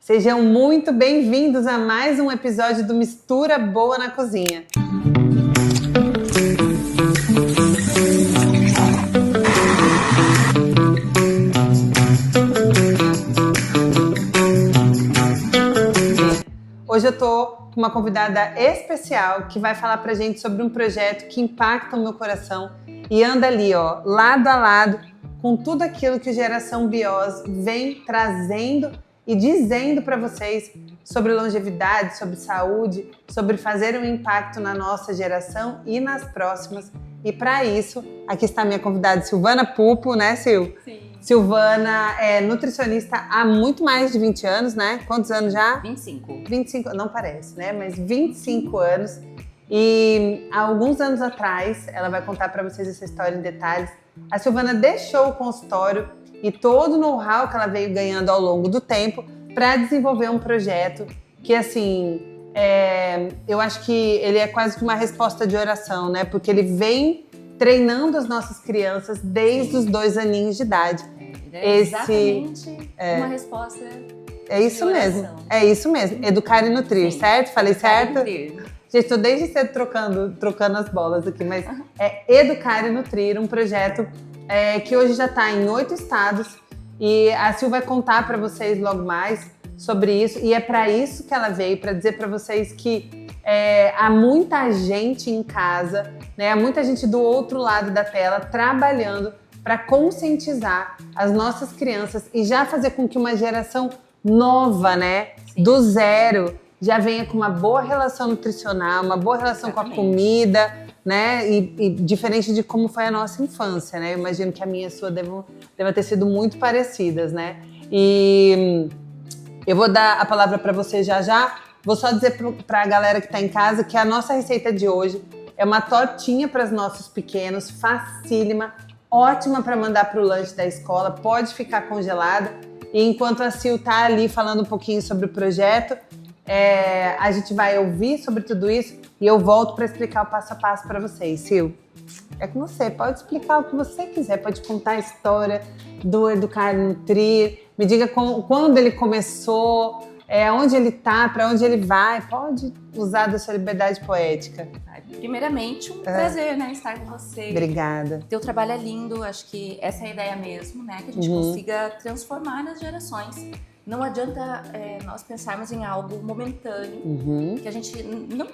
Sejam muito bem-vindos a mais um episódio do Mistura Boa na Cozinha. Hoje eu tô com uma convidada especial que vai falar pra gente sobre um projeto que impacta o meu coração e anda ali, ó, lado a lado com tudo aquilo que Geração Biós vem trazendo e dizendo para vocês sobre longevidade, sobre saúde, sobre fazer um impacto na nossa geração e nas próximas. E para isso, aqui está a minha convidada Silvana Pupo, né, Sil? Sim. Silvana é nutricionista há muito mais de 20 anos, né? Quantos anos já? 25. 25, não parece, né? Mas 25 anos. E há alguns anos atrás, ela vai contar para vocês essa história em detalhes. A Silvana deixou o consultório e todo o know-how que ela veio ganhando ao longo do tempo para desenvolver um projeto que, assim, eu acho que ele é quase que uma resposta de oração, né? Porque ele vem treinando as nossas crianças desde os 2 aninhos de idade. Exatamente uma resposta é isso de mesmo. oração. É isso mesmo. Educar e nutrir, Sim. certo? Falei certo? Nutrir. Gente, tô desde cedo trocando as bolas aqui, mas é Educar e Nutrir, um projeto que hoje já está em 8 estados e a Sil vai contar para vocês logo mais sobre isso e é para isso que ela veio, para dizer para vocês que há muita gente em casa, né, há muita gente do outro lado da tela trabalhando para conscientizar as nossas crianças e já fazer com que uma geração nova, né, do zero, já venha com uma boa relação nutricional, uma boa relação com a comida, né? E diferente de como foi a nossa infância, né? Eu imagino que a minha e a sua deva ter sido muito parecidas, né? E eu vou dar a palavra para você já. Vou só dizer para a galera que está em casa que a nossa receita de hoje é uma tortinha para os nossos pequenos, facílima, ótima para mandar para o lanche da escola, pode ficar congelada. E enquanto a Sil tá ali falando um pouquinho sobre o projeto, a gente vai ouvir sobre tudo isso e eu volto para explicar o passo a passo para vocês. Sil, é com você, pode explicar o que você quiser, pode contar a história do Educar e Nutrir, me diga quando ele começou, onde ele tá, para onde ele vai, pode usar da sua liberdade poética. Primeiramente, um prazer, né, estar com você. Obrigada. Teu trabalho é lindo, acho que essa é a ideia mesmo, né, que a gente consiga transformar as gerações. Não adianta nós pensarmos em algo momentâneo, que a gente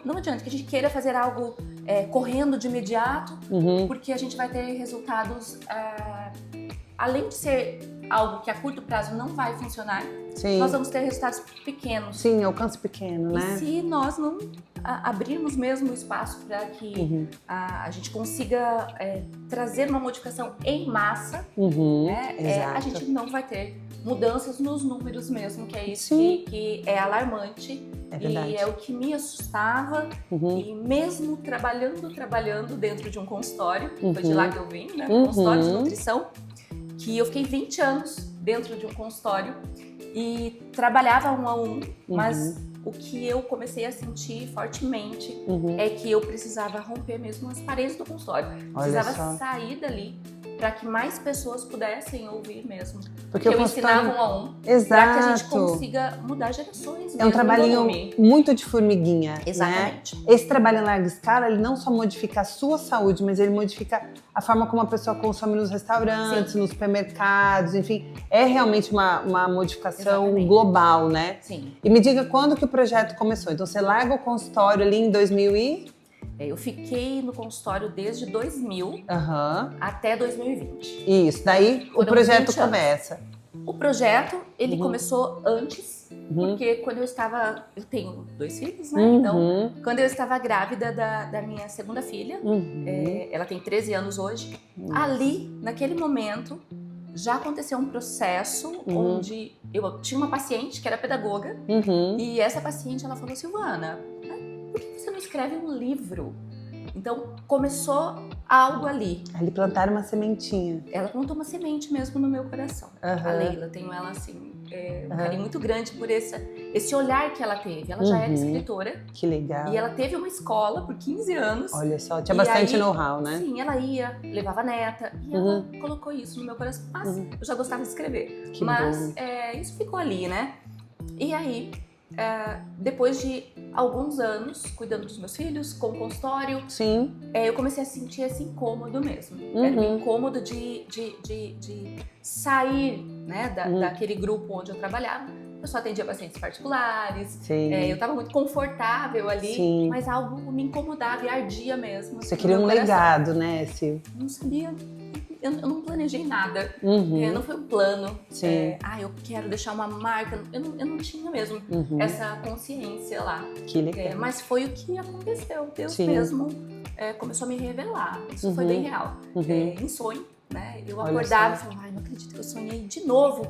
não adianta que a gente queira fazer algo correndo de imediato, porque a gente vai ter resultados, além de ser algo que a curto prazo não vai funcionar, Sim. nós vamos ter resultados pequenos. Sim, alcance pequeno, né? E se nós não abrirmos mesmo espaço para que a gente consiga trazer uma modificação em massa, a gente não vai ter mudanças nos números mesmo, que é isso que é alarmante. É verdade. E é o que me assustava. E mesmo trabalhando dentro de um consultório, foi de lá que eu vim, né? Consultório de nutrição, que eu fiquei 20 anos dentro de um consultório e trabalhava 1 a 1, mas o que eu comecei a sentir fortemente é que eu precisava romper mesmo as paredes do consultório. Precisava sair dali para que mais pessoas pudessem ouvir mesmo. Porque eu ensinava 1 a 1 para que a gente consiga mudar gerações. É um trabalhinho muito de formiguinha. Exatamente. Né? Esse trabalho em larga escala, ele não só modifica a sua saúde, mas ele modifica a forma como a pessoa consome nos restaurantes, nos supermercados, enfim. É realmente uma modificação global, né? Sim. E me diga quando que o projeto começou. Então você larga o consultório ali em 2000 e... Eu fiquei no consultório desde 2000 até 2020. Isso, daí o projeto começa. O projeto, ele começou antes, porque quando eu tenho 2 filhos, né? Então, quando eu estava grávida da minha segunda filha, ela tem 13 anos hoje, ali, naquele momento, já aconteceu um processo onde eu tinha uma paciente que era pedagoga, e essa paciente, ela falou: Silvana, por que você não escreve um livro? Então, começou algo ali. Ali plantaram uma sementinha. Ela plantou uma semente mesmo no meu coração. A Leila, tenho ela assim, um carinho muito grande por esse olhar que ela teve. Ela já era escritora. Que legal. E ela teve uma escola por 15 anos. Olha só, tinha bastante know-how, né? Sim, ela ia, levava a neta. E ela colocou isso no meu coração. Mas eu já gostava de escrever. Que mas bom. Isso ficou ali, né? E aí, depois de alguns anos cuidando dos meus filhos, com o consultório, Sim. Eu comecei a sentir esse incômodo mesmo. Era um incômodo de sair, né, daquele grupo onde eu trabalhava. Eu só atendia pacientes particulares, eu estava muito confortável ali, mas algo me incomodava e ardia mesmo. Você queria um legado, né, Sil? Não sabia. Eu não planejei nada, não foi um plano. Eu quero deixar uma marca. Eu não tinha mesmo essa consciência lá. Que legal. Mas foi o que aconteceu. Deus mesmo começou a me revelar. Isso foi bem real. Em sonho, né? Eu acordava e falava, não acredito que eu sonhei de novo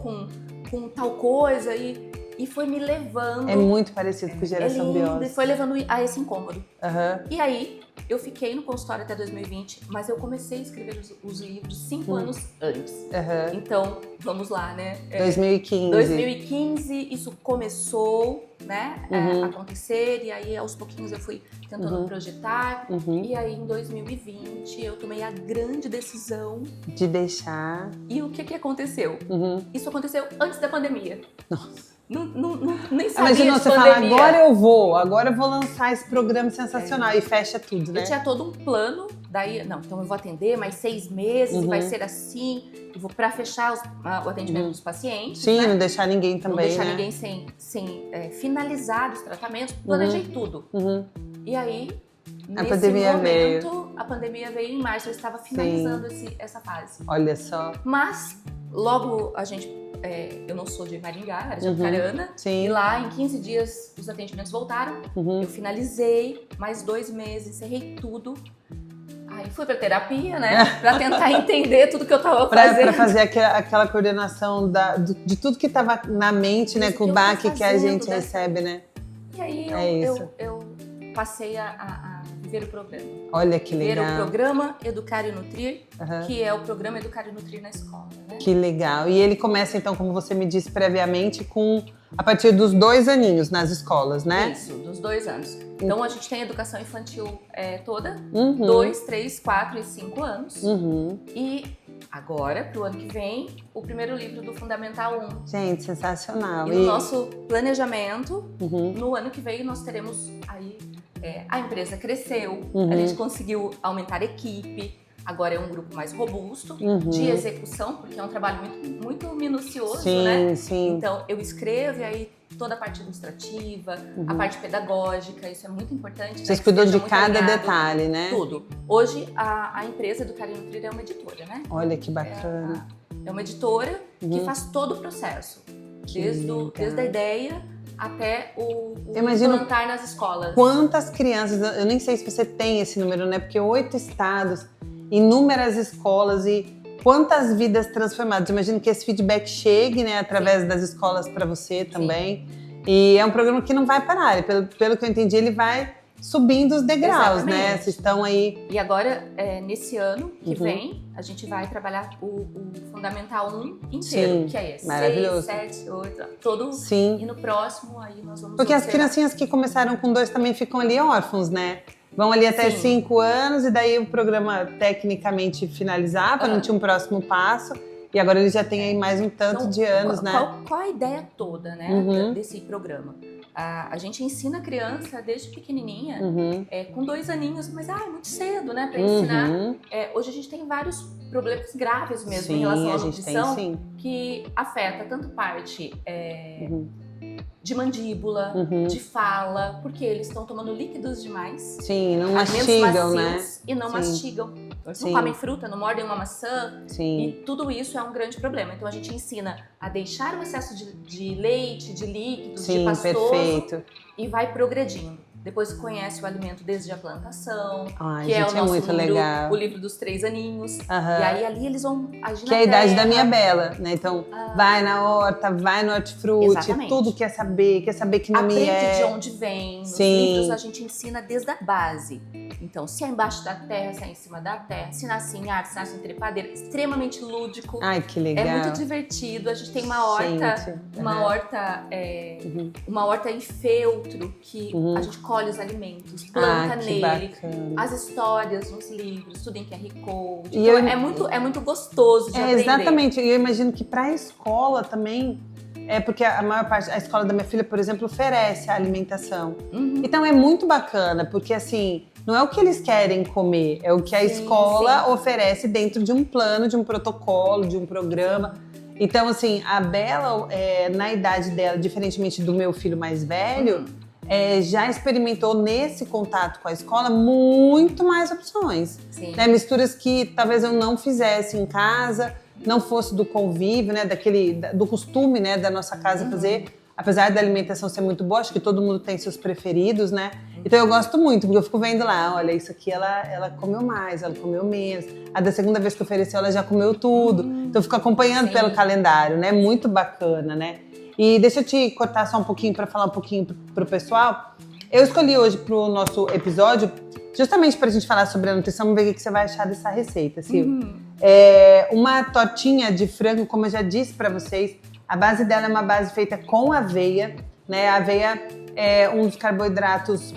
com tal coisa e foi me levando. É muito parecido com Geração Biose. E foi levando a esse incômodo. E aí, eu fiquei no consultório até 2020, mas eu comecei a escrever os livros 5 anos antes. Então, vamos lá, né? 2015. 2015, isso começou, né, a acontecer, e aí aos pouquinhos eu fui tentando projetar. E aí, em 2020, eu tomei a grande decisão de deixar. E o que aconteceu? Isso aconteceu antes da pandemia. Nossa. Nem sabia Imagina de você pandemia. fala, agora eu vou lançar esse programa sensacional e fecha tudo, né? Eu tinha todo um plano, daí, então eu vou atender mais 6 meses, vai ser assim, eu vou pra fechar o atendimento dos pacientes. Sim, né? não deixar ninguém também, não deixar né? ninguém sem finalizar os tratamentos, planejei tudo. E aí, nesse momento, a pandemia veio em março, eu estava finalizando essa fase. Olha só. Mas, logo eu não sou de Maringá, era de Apucarana. E lá, em 15 dias, os atendimentos voltaram. Eu finalizei, mais 2 meses, encerrei tudo. Aí fui pra terapia, né? Pra tentar entender tudo que eu tava fazendo. Pra fazer aquela coordenação de tudo que tava na mente, né? Com o baque que a gente recebe, né? E aí eu passei a viver o programa. Olha que legal. Viver o programa Educar e Nutrir, que é o programa Educar e Nutrir na escola, né? Que legal. E ele começa, então, como você me disse previamente, a partir dos 2 aninhos nas escolas, né? Isso, dos 2 anos. Então, a gente tem educação infantil toda, 2, 3, 4 e 5 anos. E agora, pro ano que vem, o primeiro livro do Fundamental 1. Gente, sensacional. E no nosso planejamento, no ano que vem, nós teremos aí... a empresa cresceu, a gente conseguiu aumentar a equipe, agora é um grupo mais robusto de execução, porque é um trabalho muito, muito minucioso, né? Sim. Então, eu escrevo e aí toda a parte administrativa, a parte pedagógica, isso é muito importante. Vocês cuidam de cada detalhe, né? Tudo. Hoje, a empresa do Educar e Nutrir é uma editora, né? Olha que bacana. É uma editora que faz todo o processo, desde a ideia até o implantar nas escolas. Quantas crianças, eu nem sei se você tem esse número, né? Porque 8 estados, inúmeras escolas e quantas vidas transformadas. Imagino que esse feedback chegue, né, através das escolas para você também. E é um programa que não vai parar. Pelo que eu entendi, ele vai subindo os degraus, né? Vocês estão aí... E agora, nesse ano que vem, a gente vai trabalhar o Fundamental 1 inteiro, que é esse. Maravilhoso. 6, 7, 8, todo. Sim. E no próximo, aí nós vamos Porque observar. as criancinhas que começaram com 2 também ficam ali órfãos, né? Vão ali até 5 anos e daí o programa tecnicamente finalizava, não tinha um próximo passo. E agora ele já tem aí mais um tanto de anos, né? Qual a ideia toda, né, desse programa? A gente ensina a criança desde pequenininha, com 2 aninhos, mas é muito cedo, né, para ensinar. Hoje a gente tem vários problemas graves mesmo em relação à nutrição, que afeta tanto parte de mandíbula, de fala, porque eles estão tomando líquidos demais. Sim, não mastigam, né? E não mastigam. Não comem fruta, não mordem uma maçã. E tudo isso é um grande problema. Então a gente ensina a deixar o excesso de leite, de líquidos, de pastoso. Perfeito. E vai progredindo. Depois conhece o alimento desde a plantação, Ai, que é o nosso muito livro, legal. O livro dos 3 aninhos. E aí ali eles vão agir que é a idade da minha Bela, né? Então, vai na horta, vai no hortifruti, tudo quer saber que nome Aprende de onde vem. Nos livros a gente ensina desde a base. Então, se é embaixo da terra, se é em cima da terra, se nasce em árvore, se nasce em trepadeira, extremamente lúdico. Ai, que legal. É muito divertido. A gente tem uma horta, uma horta em feltro que a gente colhe os alimentos, planta nele, bacana. As histórias nos livros, tudo em QR Code. Então, é muito gostoso de aprender. Exatamente. E eu imagino que para a escola também porque a maior parte, a escola da minha filha, por exemplo, oferece a alimentação. Então é muito bacana, porque assim, não é o que eles querem comer, é o que a escola oferece dentro de um plano, de um protocolo, de um programa. Então, assim, a Bela, na idade dela, diferentemente do meu filho mais velho, já experimentou nesse contato com a escola muito mais opções. Né? Misturas que talvez eu não fizesse em casa, não fosse do convívio, né? Do costume, né? Da nossa casa fazer. Apesar da alimentação ser muito boa, acho que todo mundo tem seus preferidos, né? Então eu gosto muito, porque eu fico vendo lá, olha, isso aqui ela comeu mais, ela comeu menos. A da segunda vez que ofereceu, ela já comeu tudo. Então eu fico acompanhando pelo calendário, né? Muito bacana, né? E deixa eu te cortar só um pouquinho para falar um pouquinho pro pessoal. Eu escolhi hoje pro nosso episódio, justamente pra gente falar sobre a nutrição, vamos ver o que você vai achar dessa receita, Sil. Uma tortinha de frango, como eu já disse para vocês, a base dela é uma base feita com aveia, né? A aveia é um dos carboidratos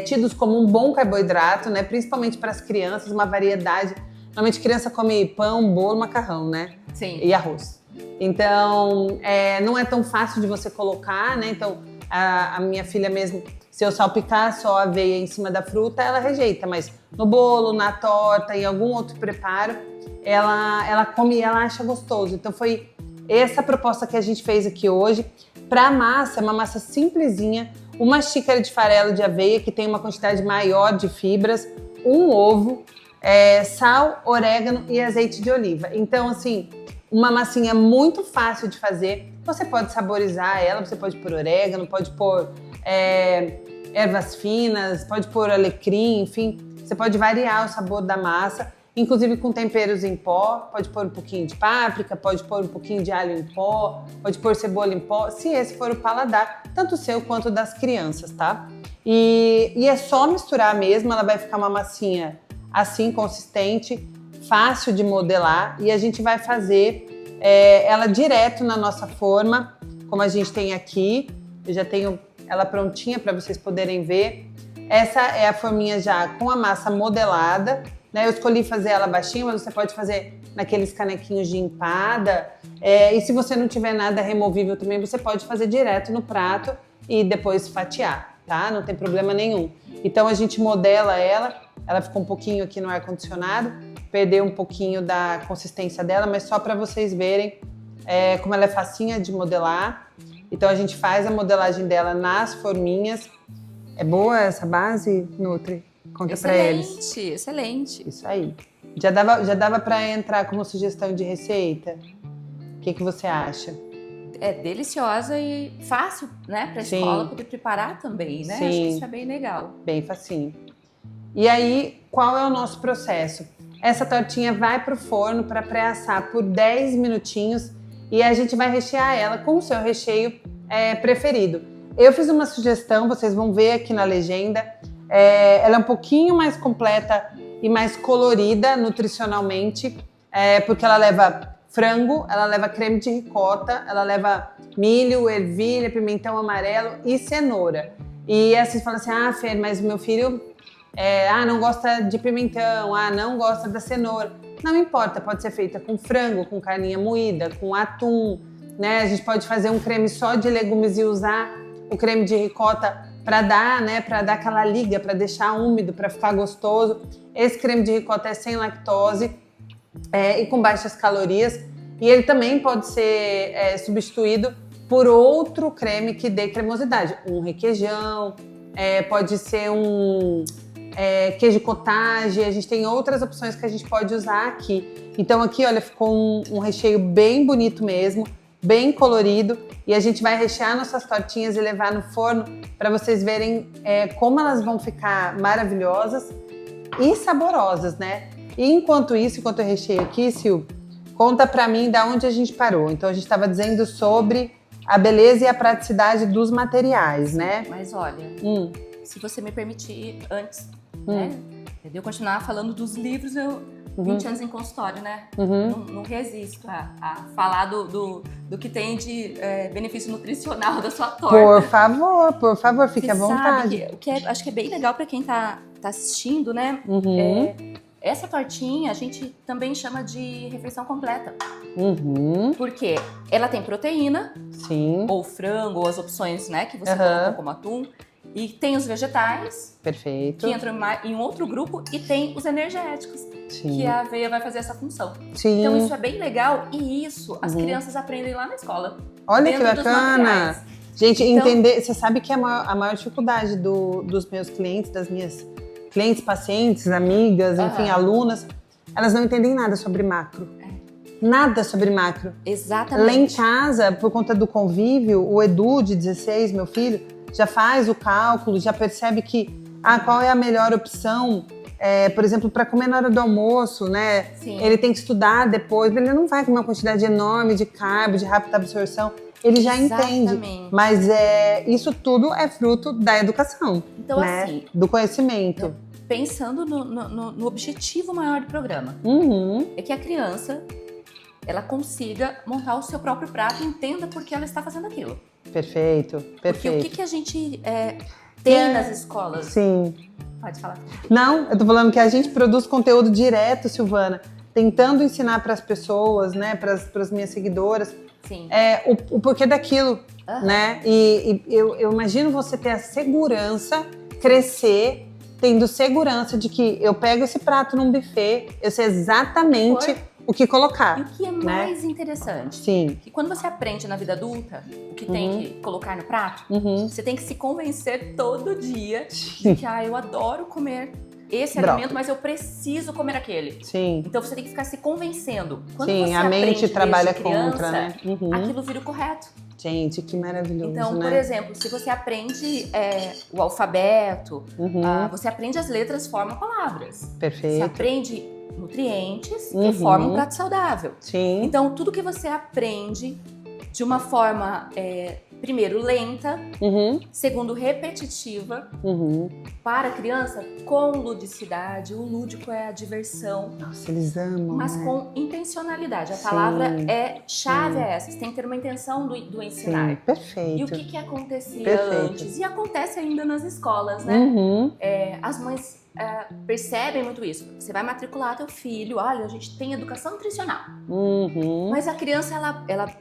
tidos como um bom carboidrato, né? Principalmente para as crianças, uma variedade. Normalmente criança come pão, bolo, macarrão, né? Sim. E arroz. Então, não é tão fácil de você colocar, né? Então, a minha filha mesmo, se eu salpicar só a aveia em cima da fruta, ela rejeita. Mas no bolo, na torta, em algum outro preparo, ela come e ela acha gostoso. Então, foi essa proposta que a gente fez aqui hoje. Para a massa, é uma massa simplesinha, uma xícara de farelo de aveia, que tem uma quantidade maior de fibras, um ovo, sal, orégano e azeite de oliva. Então, assim, uma massinha muito fácil de fazer. Você pode saborizar ela, você pode pôr orégano, pode pôr ervas finas, pode pôr alecrim, enfim. Você pode variar o sabor da massa, inclusive com temperos em pó. Pode pôr um pouquinho de páprica, pode pôr um pouquinho de alho em pó, pode pôr cebola em pó, se esse for o paladar, tanto seu quanto das crianças, tá? E é só misturar mesmo, ela vai ficar uma massinha assim, consistente, fácil de modelar, e a gente vai fazer ela direto na nossa forma, como a gente tem aqui. Eu já tenho ela prontinha para vocês poderem ver. Essa é a forminha já com a massa modelada, né? Eu escolhi fazer ela baixinha, mas você pode fazer naqueles canequinhos de empada. E se você não tiver nada removível também, você pode fazer direto no prato e depois fatiar, tá? Não tem problema nenhum. Então a gente modela ela ficou um pouquinho aqui no ar-condicionado, perdeu um pouquinho da consistência dela, mas só para vocês verem como ela é facinha de modelar. Então a gente faz a modelagem dela nas forminhas. É boa essa base, Nutri? Conta pra eles. Excelente. Isso aí. Já dava para entrar como sugestão de receita? O que você acha? É deliciosa e fácil, né? Pra escola poder preparar também, né? Sim. Acho que isso é bem legal. Bem facinho. E aí, qual é o nosso processo? Essa tortinha vai pro forno para pré-assar por 10 minutinhos e a gente vai rechear ela com o seu recheio preferido. Eu fiz uma sugestão, vocês vão ver aqui na legenda. Ela é um pouquinho mais completa e mais colorida nutricionalmente, porque ela leva frango, ela leva creme de ricota, ela leva milho, ervilha, pimentão amarelo e cenoura. E aí vocês falam assim, Fer, mas o meu filho não gosta de pimentão, não gosta da cenoura. Não importa, pode ser feita com frango, com carninha moída, com atum, né? A gente pode fazer um creme só de legumes e usar o creme de ricota para dar, né, para dar aquela liga, para deixar úmido, para ficar gostoso. Esse creme de ricota é sem lactose e com baixas calorias. E ele também pode ser substituído por outro creme que dê cremosidade. Um requeijão, pode ser um queijo cottage. A gente tem outras opções que a gente pode usar aqui. Então aqui, olha, ficou um recheio bem bonito mesmo, bem colorido. E a gente vai rechear nossas tortinhas e levar no forno para vocês verem como elas vão ficar maravilhosas e saborosas, né? E enquanto eu recheio aqui, Sil, conta pra mim da onde a gente parou. Então a gente estava dizendo sobre a beleza e a praticidade dos materiais, né? Mas olha, se você me permitir antes, né? Eu continuar falando dos livros, 20 anos em consultório, né? Não resisto a falar do que tem de benefício nutricional da sua torta. Por favor, fique à vontade. Sabe acho que é bem legal para quem tá assistindo, né? essa tortinha a gente também chama de refeição completa. Porque ela tem proteína, Sim. ou frango, ou as opções, né, que você colocou como atum. E tem os vegetais, Perfeito. que entram em outro grupo, e tem os energéticos, Sim. que a aveia vai fazer essa função. Sim. Então isso é bem legal e isso as crianças aprendem lá na escola. Olha que bacana! Gente, então, entender, você sabe que a maior dificuldade dos meus clientes, das minhas clientes, pacientes, amigas, enfim, alunas, elas não entendem nada sobre macro. Nada sobre macro. Exatamente. Lá em casa, por conta do convívio, o Edu, de 16, meu filho, já faz o cálculo, já percebe que qual é a melhor opção, por exemplo, para comer na hora do almoço, né? Sim. Ele tem que estudar depois, ele não vai comer uma quantidade enorme de carbo, de rápida absorção, ele já entende. Mas isso tudo é fruto da educação, então, né? Assim, do conhecimento. Pensando no objetivo maior do programa, é que a criança ela consiga montar o seu próprio prato e entenda por que ela está fazendo aquilo. Perfeito. Porque o que a gente tem nas escolas? Sim. Pode falar. Não, eu tô falando que a gente produz conteúdo direto, Silvana, tentando ensinar para as pessoas, né, para as minhas seguidoras, Sim. O porquê daquilo, né? E eu imagino você ter a segurança, crescer, tendo segurança de que eu pego esse prato num buffet, eu sei exatamente o que colocar. E o que é mais interessante? Sim. Que quando você aprende na vida adulta o que tem que colocar no prato, você tem que se convencer todo dia de que eu adoro comer esse alimento, mas eu preciso comer aquele. Sim. Então você tem que ficar se convencendo. Quando Sim, você a mente trabalha criança, contra, né? Aquilo vira o correto. Gente, que maravilhoso, então, né? por exemplo, se você aprende o alfabeto, você aprende as letras, forma palavras. Perfeito. Você aprende nutrientes que formam um prato saudável. Sim. Então, tudo que você aprende de uma forma, primeiro, lenta, segundo, repetitiva, para a criança, com ludicidade. O lúdico é a diversão. Nossa, eles amam, mas com intencionalidade. A palavra chave é essa. Você tem que ter uma intenção do ensinar. Sim, perfeito. E o que acontecia antes? E acontece ainda nas escolas, né? As mães percebem muito isso. Você vai matricular teu filho, olha, a gente tem educação nutricional. Mas a criança, ela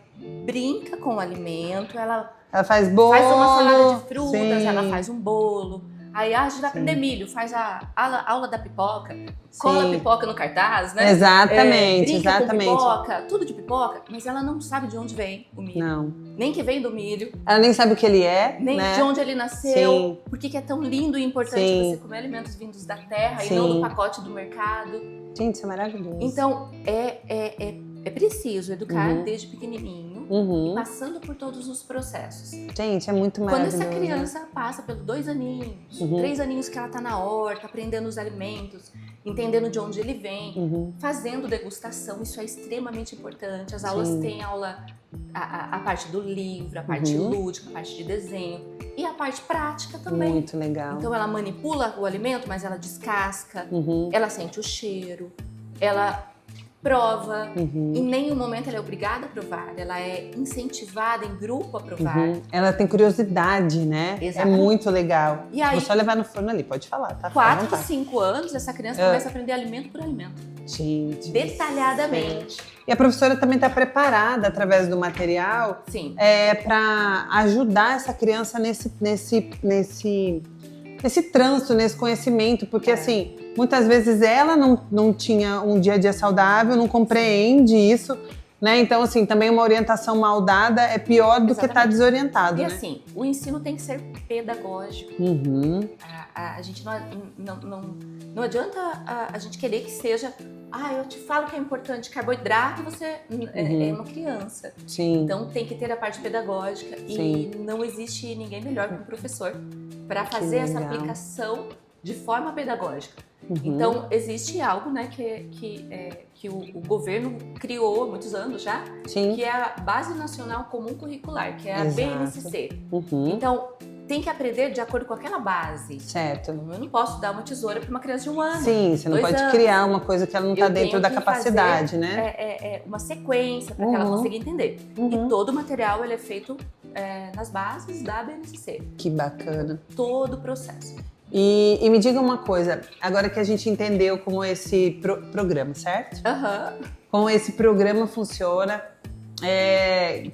brinca com o alimento, ela faz bolo, faz uma salada de frutas, ela faz um bolo. Aí a gente vai aprender milho, faz a aula da pipoca, cola a pipoca no cartaz, né? Exatamente, brinca exatamente. Com pipoca, tudo de pipoca, mas ela não sabe de onde vem o milho. Não. Nem que vem do milho. Ela nem sabe o que ele é, nem né? de onde ele nasceu. Por que é tão lindo e importante você comer alimentos vindos da terra e não do pacote do mercado. Gente, isso é maravilhoso. Então, é preciso educar desde pequenininho e passando por todos os processos. Gente, é muito maravilhoso. Quando essa criança passa pelos 2 aninhos, 3 aninhos que ela tá na horta, aprendendo os alimentos, entendendo de onde ele vem, fazendo degustação, isso é extremamente importante. As aulas têm a parte do livro, a parte lúdica, a parte de desenho e a parte prática também. Muito legal. Então ela manipula o alimento, mas ela descasca, ela sente o cheiro, ela prova. Em nenhum momento ela é obrigada a provar, ela é incentivada em grupo a provar. Ela tem curiosidade, né? Exatamente. É muito legal. E aí, vou só levar no forno ali, pode falar, tá? 4 a 5 anos, essa criança começa a aprender alimento por alimento. Gente. Detalhadamente. E a professora também está preparada, através do material, para ajudar essa criança nesse trânsito, nesse conhecimento, porque assim, muitas vezes ela não tinha um dia a dia saudável, não compreende isso, né? Então, assim, também uma orientação mal dada é pior do que estar desorientado, e né? assim, o ensino tem que ser pedagógico. A gente não adianta a gente querer que seja, eu te falo que é importante carboidrato, você é uma criança. Sim. Então tem que ter a parte pedagógica. Sim. E não existe ninguém melhor que um professor para fazer essa aplicação de forma pedagógica. Então existe algo, né, que o governo criou há muitos anos já, que é a Base Nacional Comum Curricular, que é a BNCC. Então tem que aprender de acordo com aquela base. Certo. Eu não posso dar uma tesoura para uma criança de 1 ano. Sim, você não pode criar uma coisa que ela não está dentro da capacidade, fazer, né? Uma sequência para que ela consiga entender. E todo o material ele é feito nas bases da BNCC. Que bacana. Todo o processo. E me diga uma coisa, agora que a gente entendeu como esse programa, certo? Como esse programa funciona,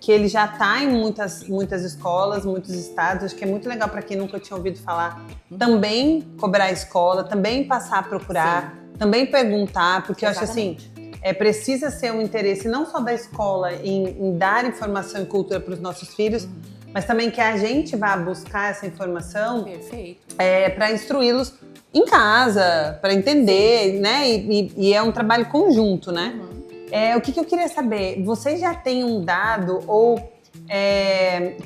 que ele já está em muitas escolas, muitos estados, acho que é muito legal para quem nunca tinha ouvido falar, também cobrar a escola, também passar a procurar, também perguntar, porque Exatamente. Eu acho assim, precisa ser um interesse não só da escola em dar informação e cultura para os nossos filhos, mas também que a gente vá buscar essa informação para instruí-los em casa, para entender, né? E é um trabalho conjunto, né? O que eu queria saber, vocês já têm um dado ou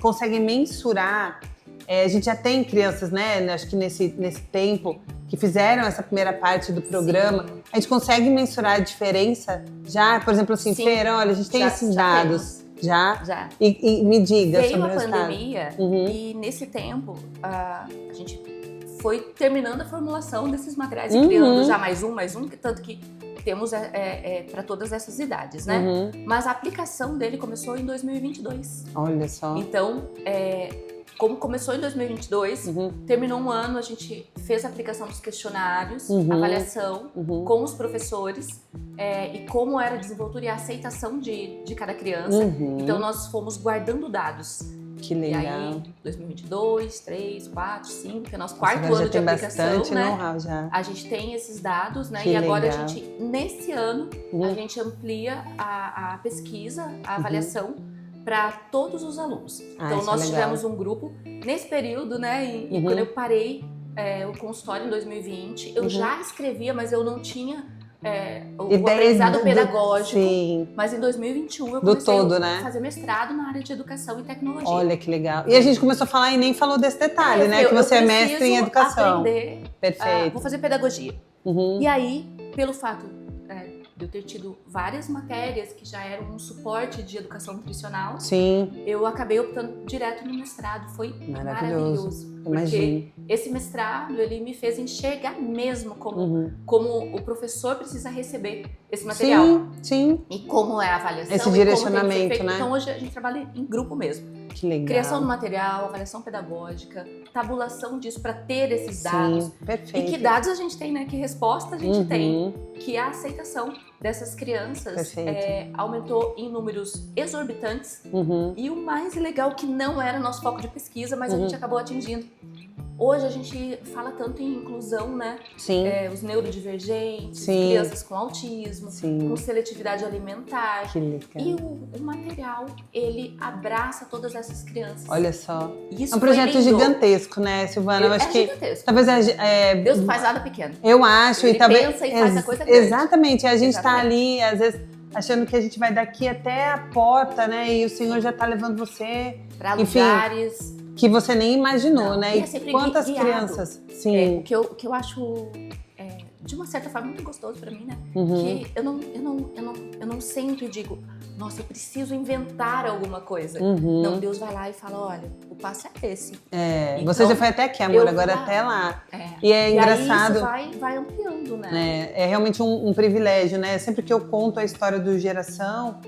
conseguem mensurar? A gente já tem crianças, né? Acho que nesse tempo que fizeram essa primeira parte do programa, a gente consegue mensurar a diferença já? Por exemplo, assim, Fer, olha, a gente tem esses dados. Já? E me diga Veio sobre a o pandemia e nesse tempo a gente foi terminando a formulação desses materiais e criando já mais um, tanto que temos para todas essas idades, né? Mas a aplicação dele começou em 2022. Olha só. Então, como começou em 2022, terminou um ano, a gente fez a aplicação dos questionários, avaliação com os professores e como era a desenvoltura e a aceitação de cada criança. Então, nós fomos guardando dados. Que legal. E aí, 2022, 3, 4, 5, que é nosso quarto ano de aplicação, bastante né? know-how já. A gente tem esses dados, né? Que e agora legal. a gente, nesse ano, a gente amplia a pesquisa, a avaliação para todos os alunos. Então, nós tivemos um grupo nesse período, né? E quando eu parei o consultório em 2020, eu já escrevia, mas eu não tinha o aprendizado pedagógico. Sim. Mas em 2021 eu comecei né? a fazer mestrado na área de educação e tecnologia. Olha que legal. E a gente começou a falar e nem falou desse detalhe, né? Que você é mestre em educação. Aprender, Perfeito. vou fazer pedagogia. E aí, pelo fato de eu ter tido várias matérias que já eram um suporte de educação nutricional, eu acabei optando direto no mestrado. Foi maravilhoso. Porque esse mestrado, ele me fez enxergar mesmo como o professor precisa receber esse material. Sim. E como é a avaliação. Esse direcionamento, né? Então, hoje a gente trabalha em grupo mesmo. Que legal. Criação do material, avaliação pedagógica, tabulação disso para ter esses dados. Perfeito. E que dados a gente tem, né? Que resposta a gente tem? Que a aceitação dessas crianças aumentou em números exorbitantes. E o mais legal, que não era nosso foco de pesquisa, mas a gente acabou atingindo. Hoje a gente fala tanto em inclusão, né? Os neurodivergentes, crianças com autismo, com seletividade alimentar. Que legal. E o material, ele abraça todas essas crianças. Olha só. Isso é um projeto gigantesco, né, Silvana? Eu acho que gigantesco. Talvez Deus não faz nada pequeno. Eu acho. Ele e talvez pensa e faz a coisa grande. Exatamente. A gente tá ali, às vezes, achando que a gente vai daqui até a porta, né? E o Senhor já tá levando você para lugares que você nem imaginou, né? E quantas guiado. Crianças? Sim. O que eu acho de uma certa forma muito gostoso para mim, né? Que eu não sempre digo, nossa, eu preciso inventar alguma coisa. Não, Deus vai lá e fala, olha, o passo é esse. Então, você já foi até aqui, amor, agora até lá. E é engraçado. Aí isso vai ampliando, né? É realmente um privilégio, né? Sempre que eu conto a história do Geração,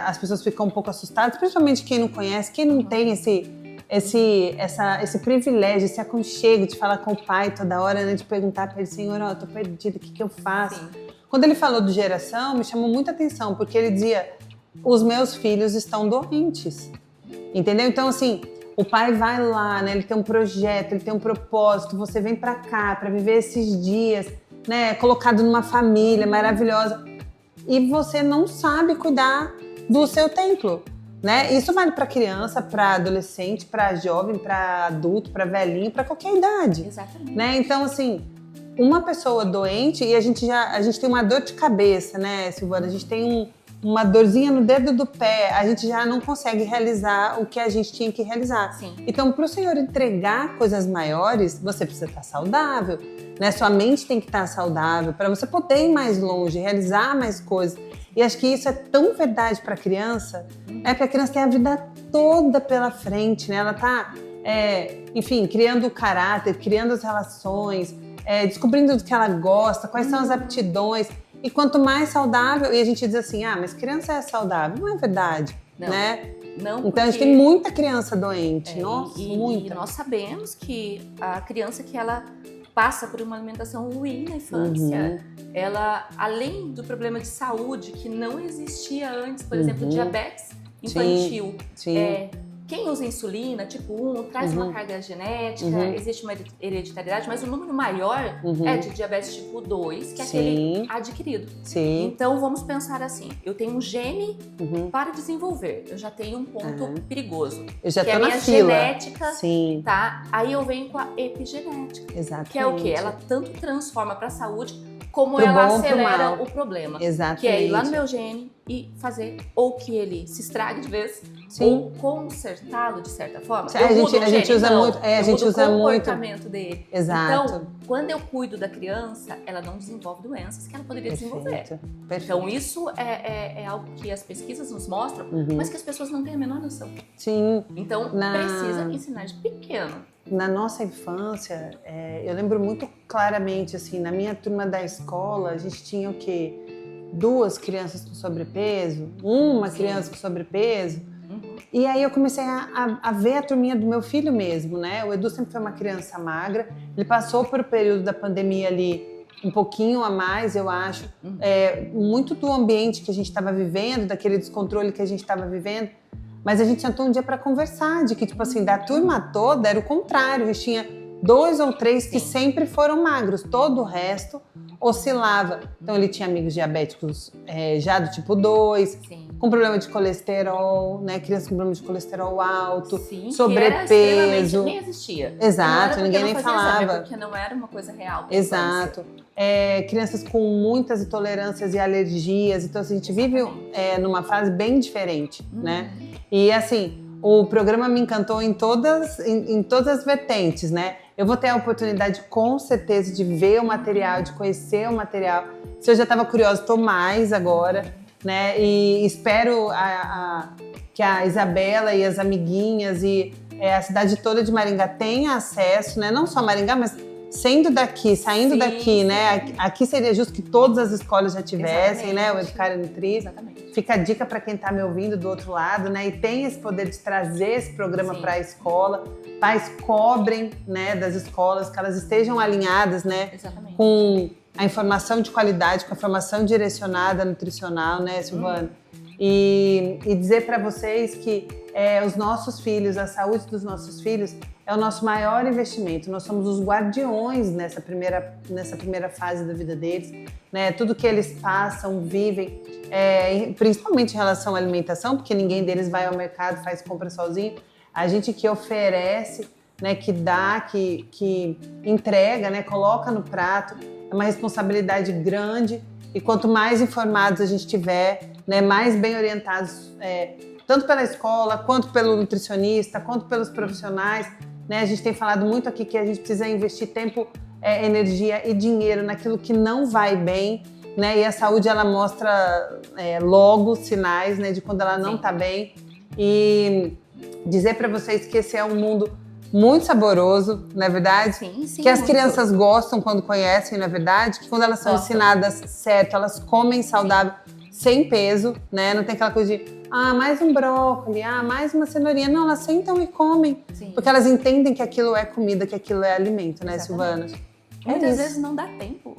as pessoas ficam um pouco assustadas, principalmente quem não conhece, quem não tem esse privilégio, esse aconchego de falar com o pai toda hora, né? De perguntar para ele, Senhor, eu tô perdida, o que eu faço? Quando ele falou do Geração, me chamou muita atenção, porque ele dizia, os meus filhos estão doentes, entendeu? Então, assim, o pai vai lá, né? Ele tem um projeto, ele tem um propósito, você vem para cá para viver esses dias, né? Colocado numa família maravilhosa, e você não sabe cuidar do seu templo. Né? Isso vale para criança, para adolescente, para jovem, para adulto, para velhinho, para qualquer idade. Exatamente. Né? Então, assim, uma pessoa doente, e a gente tem uma dor de cabeça, né, Silvana? A gente tem uma dorzinha no dedo do pé, a gente já não consegue realizar o que a gente tinha que realizar. Então, para o Senhor entregar coisas maiores, você precisa estar saudável, né? Sua mente tem que estar saudável para você poder ir mais longe, realizar mais coisas. E acho que isso é tão verdade para a criança, porque a criança tem a vida toda pela frente, né? Ela está, enfim, criando o caráter, criando as relações, descobrindo do que ela gosta, quais são as aptidões. E quanto mais saudável, e a gente diz assim, mas criança é saudável. Não é verdade, né? Não, então a gente tem muita criança doente, nossa, muita. E nós sabemos que a criança que ela passa por uma alimentação ruim na infância, ela, além do problema de saúde que não existia antes, por exemplo, diabetes infantil, quem usa insulina, tipo 1, traz uma carga genética, existe uma hereditariedade, mas o número maior é de diabetes tipo 2, que é aquele adquirido. Então vamos pensar assim, eu tenho um gene para desenvolver, eu já tenho um ponto perigoso, eu já que tô é a na minha fila. Genética, tá? Aí eu venho com a epigenética, Exatamente. que é o quê? Ela tanto transforma para a saúde, como Pro ela bom, acelera o problema. Exatamente. Que é ir lá no meu gene e fazer ou que ele se estrague de vez, ou consertá-lo de certa forma. A gente usa muito, a gente usa o muito comportamento dele. Exato. Então, quando eu cuido da criança, ela não desenvolve doenças que ela poderia desenvolver. Perfeito. Então, isso é algo que as pesquisas nos mostram, mas que as pessoas não têm a menor noção. Sim. Então, precisa ensinar de pequeno. Na nossa infância, eu lembro muito claramente, assim, na minha turma da escola, a gente tinha o quê? 2 crianças com sobrepeso, uma criança com sobrepeso. E aí eu comecei a ver a turminha do meu filho mesmo, né? O Edu sempre foi uma criança magra, ele passou por o período da pandemia ali um pouquinho a mais, eu acho, muito do ambiente que a gente estava vivendo, daquele descontrole que a gente estava vivendo. Mas a gente sentou um dia para conversar, de que, tipo assim, da turma toda era o contrário. A gente tinha 2 ou 3 que sempre foram magros, todo o resto oscilava. Então ele tinha amigos diabéticos já do tipo 2, com problema de colesterol, né? Crianças com problema de colesterol alto, sobrepeso. Nem existia. Exato, ninguém nem falava. Exame, porque não era uma coisa real. Exato. Crianças com muitas intolerâncias e alergias. Então assim, a gente vive numa fase bem diferente, né? E assim, o programa me encantou em todas as vertentes, né? Eu vou ter a oportunidade, com certeza, de ver o material, de conhecer o material. Se eu já estava curiosa, estou mais agora, né? E espero que a Isabela e as amiguinhas e a cidade toda de Maringá tenha acesso, né? Não só Maringá, mas saindo daqui, né? Aqui seria justo que todas as escolas já tivessem, né? O Educar e Nutrir. Exatamente. Fica a dica para quem está me ouvindo do outro lado, né? E tem esse poder de trazer esse programa para a escola. Pais cobrem, né, das escolas, que elas estejam alinhadas, né? Exatamente. Com a informação de qualidade, com a informação direcionada nutricional, né, Silvana? E dizer para vocês que os nossos filhos, a saúde dos nossos filhos é o nosso maior investimento. Nós somos os guardiões nessa primeira fase da vida deles, né? Tudo que eles passam, vivem, principalmente em relação à alimentação, porque ninguém deles vai ao mercado, faz compra sozinho. A gente que oferece, né, que dá, que entrega, né, coloca no prato, é uma responsabilidade grande. E quanto mais informados a gente tiver, né, mais bem orientados, tanto pela escola, quanto pelo nutricionista, quanto pelos profissionais, né? A gente tem falado muito aqui que a gente precisa investir tempo, energia e dinheiro naquilo que não vai bem, né? E a saúde, ela mostra logo sinais, né, de quando ela não está bem. E dizer para vocês que esse é um mundo muito saboroso, não é verdade? Sim, que as crianças gostam quando conhecem, não é verdade? Que quando elas são ensinadas certo, elas comem saudável, sem peso, né? Não tem aquela coisa de mais um brócolis, mais uma cenourinha. Não, elas sentam e comem. Sim. Porque elas entendem que aquilo é comida, que aquilo é alimento, né, Silvana? Muitas vezes não dá tempo.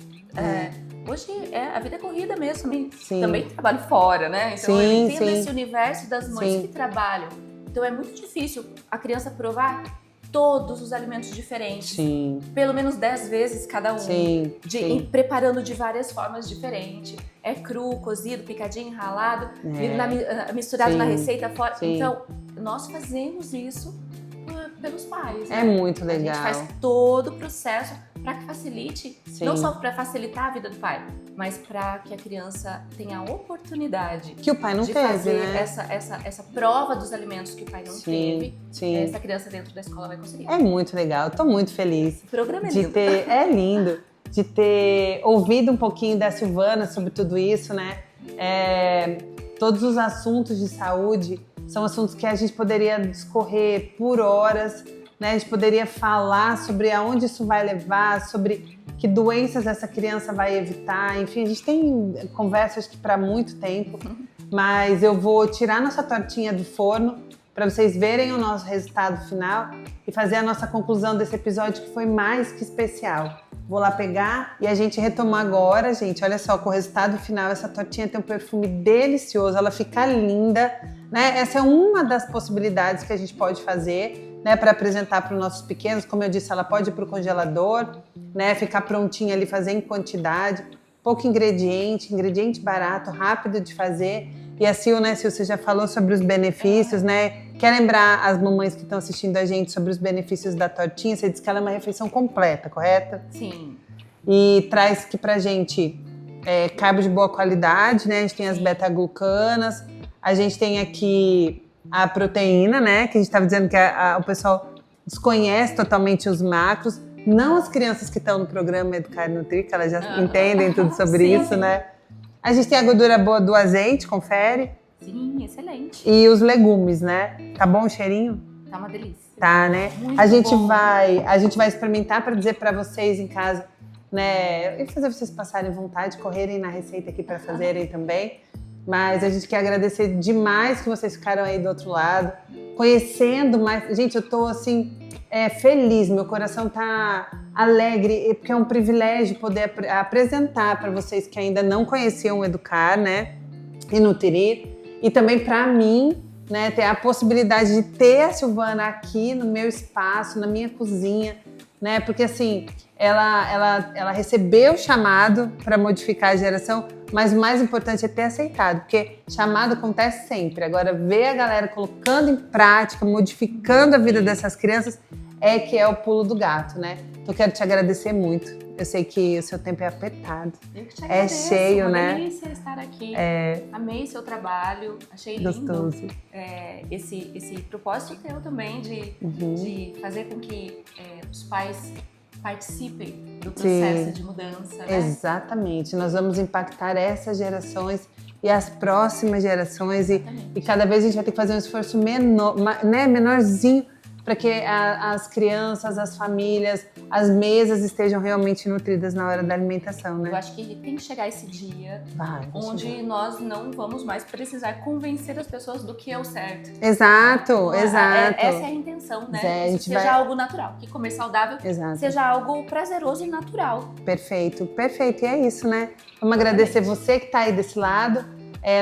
Hoje a vida é corrida mesmo. Também trabalho fora, né? Então eu entendo esse universo das mães que trabalham. Então é muito difícil a criança provar todos os alimentos diferentes. Pelo menos 10 vezes cada um. Preparando de várias formas diferentes. É cru, cozido, picadinho, ralado, misturado na receita fora. Então, nós fazemos isso pelos pais. É muito legal. A gente faz todo o processo para que facilite, não só para facilitar a vida do pai, mas para que a criança tenha a oportunidade que o pai não de teve, fazer né? essa prova dos alimentos que o pai não teve. Essa criança dentro da escola vai conseguir. É muito legal, estou muito feliz. O programa é lindo. É lindo de ter ouvido um pouquinho da Silvana sobre tudo isso, né? Todos os assuntos de saúde são assuntos que a gente poderia discorrer por horas, né? A gente poderia falar sobre aonde isso vai levar, sobre que doenças essa criança vai evitar. Enfim, a gente tem conversas que para muito tempo, mas eu vou tirar nossa tortinha do forno para vocês verem o nosso resultado final e fazer a nossa conclusão desse episódio que foi mais que especial. Vou lá pegar e a gente retoma agora, gente. Olha só, com o resultado final, essa tortinha tem um perfume delicioso, ela fica linda, né? Essa é uma das possibilidades que a gente pode fazer, né, para apresentar para os nossos pequenos. Como eu disse, ela pode ir para o congelador, né, ficar prontinha ali, fazer em quantidade, pouco ingrediente barato, rápido de fazer. E a Sil, né, Sil, você já falou sobre os benefícios, né? Quer lembrar as mamães que estão assistindo a gente sobre os benefícios da tortinha? Você disse que ela é uma refeição completa, correta? Sim. E traz aqui pra gente carbo de boa qualidade, né? A gente tem as beta-glucanas, a gente tem aqui a proteína, né? Que a gente estava dizendo que o pessoal desconhece totalmente os macros. Não as crianças que estão no programa Educar e Nutrir, que elas já entendem tudo sobre isso, né? A gente tem a gordura boa do azeite, confere. Sim, excelente. E os legumes, né? Tá bom o cheirinho? Tá uma delícia. Tá, né? Muito a gente bom. vai experimentar para dizer para vocês em casa, né? E fazer vocês passarem vontade, correrem na receita aqui para fazerem também. Mas a gente quer agradecer demais que vocês ficaram aí do outro lado, conhecendo mais. Gente, eu tô assim feliz, meu coração tá alegre, porque é um privilégio poder apresentar para vocês que ainda não conheciam o Educar, né? E Nutrir. E também para mim, né, ter a possibilidade de ter a Silvana aqui no meu espaço, na minha cozinha, né? Porque assim, ela recebeu o chamado para modificar a geração, mas o mais importante é ter aceitado, porque chamado acontece sempre. Agora, ver a galera colocando em prática, modificando a vida dessas crianças, que é o pulo do gato, né? Então, quero te agradecer muito. Eu sei que o seu tempo é apertado. Eu que te agradeço, cheio, uma né? delícia estar aqui. Amei seu trabalho, achei Gostoso. lindo esse propósito teu também de fazer com que os pais participem do processo de mudança, né? Exatamente. Nós vamos impactar essas gerações e as próximas gerações e cada vez a gente vai ter que fazer um esforço menor, né, menorzinho, para que as crianças, as famílias, as mesas estejam realmente nutridas na hora da alimentação, né? Eu acho que tem que chegar esse dia onde nós não vamos mais precisar convencer as pessoas do que é o certo. Exato. Essa é a intenção, né? A gente seja algo natural, que comer saudável seja algo prazeroso e natural. Perfeito. E é isso, né? Vamos agradecer você que está aí desse lado,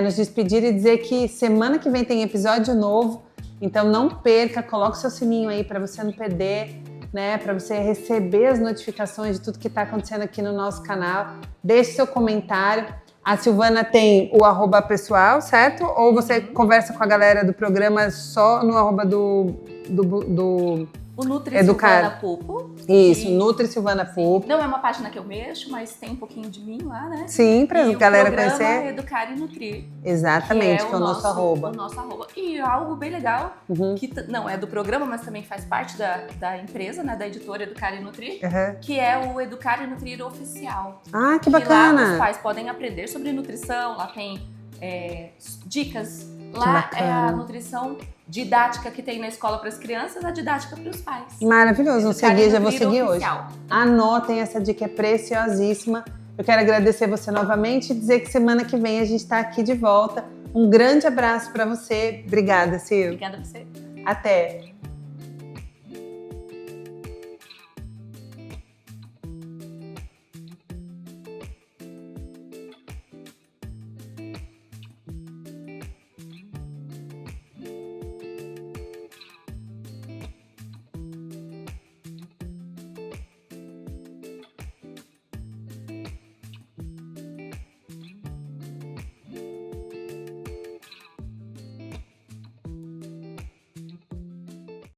nos despedir e dizer que semana que vem tem episódio novo. Então não perca, coloque o seu sininho aí para você não perder, né? Para você receber as notificações de tudo que está acontecendo aqui no nosso canal. Deixe seu comentário. A Silvana tem o @ pessoal, certo? Ou você conversa com a galera do programa só no @ do O Nutri Educar. Silvana Pupo. Isso, Nutri Silvana Pupo. Não é uma página que eu mexo, mas tem um pouquinho de mim lá, né? Sim, pra galera conhecer. E o programa Educar e Nutrir. Exatamente, que é o nosso arroba. O nosso arroba. E algo bem legal, que não é do programa, mas também faz parte da empresa, né? Da editora Educar e Nutrir, que é o Educar e Nutrir Oficial. Ah, que bacana! E lá os pais podem aprender sobre nutrição, lá tem dicas. Lá é a nutrição didática que tem na escola para as crianças, a didática para os pais. Maravilhoso, não segui, já vou seguir oficial. Hoje. Anotem, essa dica é preciosíssima. Eu quero agradecer você novamente e dizer que semana que vem a gente está aqui de volta. Um grande abraço para você. Obrigada, Sil. Obrigada a você. Até.